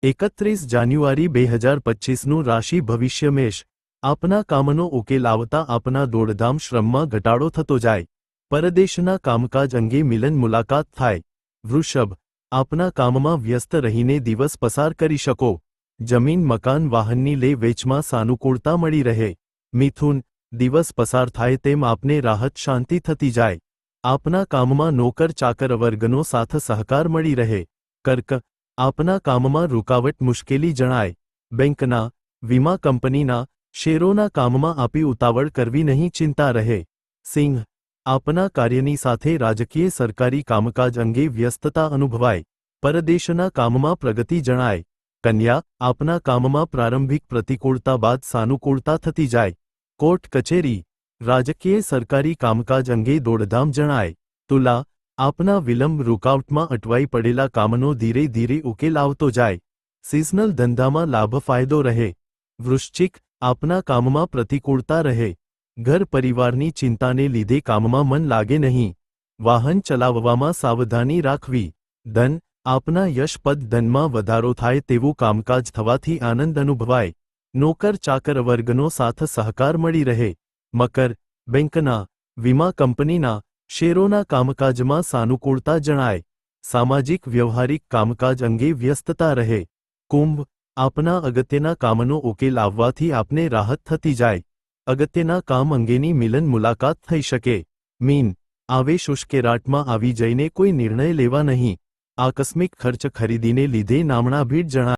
31 જાન્યુઆરી 2025નું રાશિ ભવિષ્ય મેષ। આપના કામનો ઉકેલ આવતા આપના દોડધામ શ્રમમાં ઘટાડો થતો જાય। પરદેશના કામકાજ અંગે મિલન મુલાકાત થાય। વૃષભ, આપના કામમાં વ્યસ્ત રહીને દિવસ પસાર કરી શકો। જમીન મકાન વાહનની લે વેચમાં સાનુકૂળતા મળી રહે। મિથુન, દિવસ પસાર થાય તેમ આપને રાહત શાંતિ થતી જાય। આપના કામમાં નોકર ચાકર વર્ગનો સાથ સહકાર મળી રહે। કર્ક, આપના કામમાં રૂકાવટ મુશ્કેલી જણાય। બેંકના, વીમા કંપનીના, શેરોના કામમાં આપી ઉતાવળ કરવી નહીં, ચિંતા રહે। સિંહ, આપના કાર્યની સાથે રાજકીય સરકારી કામકાજ અંગે વ્યસ્તતા અનુભવાય। પરદેશના કામમાં પ્રગતિ જણાય। કન્યા, આપના કામમાં પ્રારંભિક પ્રતિકૂળતા બાદ સાનુકૂળતા થતી જાય। કોર્ટ કચેરી, રાજકીય સરકારી કામકાજ અંગે દોડધામ જણાય। તુલા, આપના વિલંબ રૂકાવટમાં અટવાઈ પડેલા કામનો ધીરે ધીરે ઉકેલ આવતો જાય। સિઝનલ ધંધામાં લાભ ફાયદો રહે। વૃશ્ચિક, આપના કામમાં પ્રતિકૂળતા રહે। ઘર પરિવારની ચિંતાને લીધે કામમાં મન લાગે નહીં। વાહન ચલાવવામાં સાવધાની રાખવી। ધન, આપના યશપદ ધનમાં વધારો થાય તેવું કામકાજ થવાથી આનંદ અનુભવાય। નોકર ચાકર વર્ગનો સાથ સહકાર મળી રહે। મકર, બેંકના, વીમા કંપનીના, શેરોના કામકાજમાં સાનુકૂળતા જણાય। સામાજિક વ્યવહારિક કામકાજ અંગે વ્યસ્તતા રહે। કુંભ, આપના અગત્યના કામનો ઉકેલ આવવાથી આપને રાહત થતી જાય। અગત્યના કામ અંગેની મિલન મુલાકાત થઈ શકે। મીન, આવેશ ઉશ્કેરાટમાં આવી જઈને કોઈ નિર્ણય લેવા નહીં। આકસ્મિક ખર્ચ ખરીદીને લીધે નામણા ભીડ જણાય।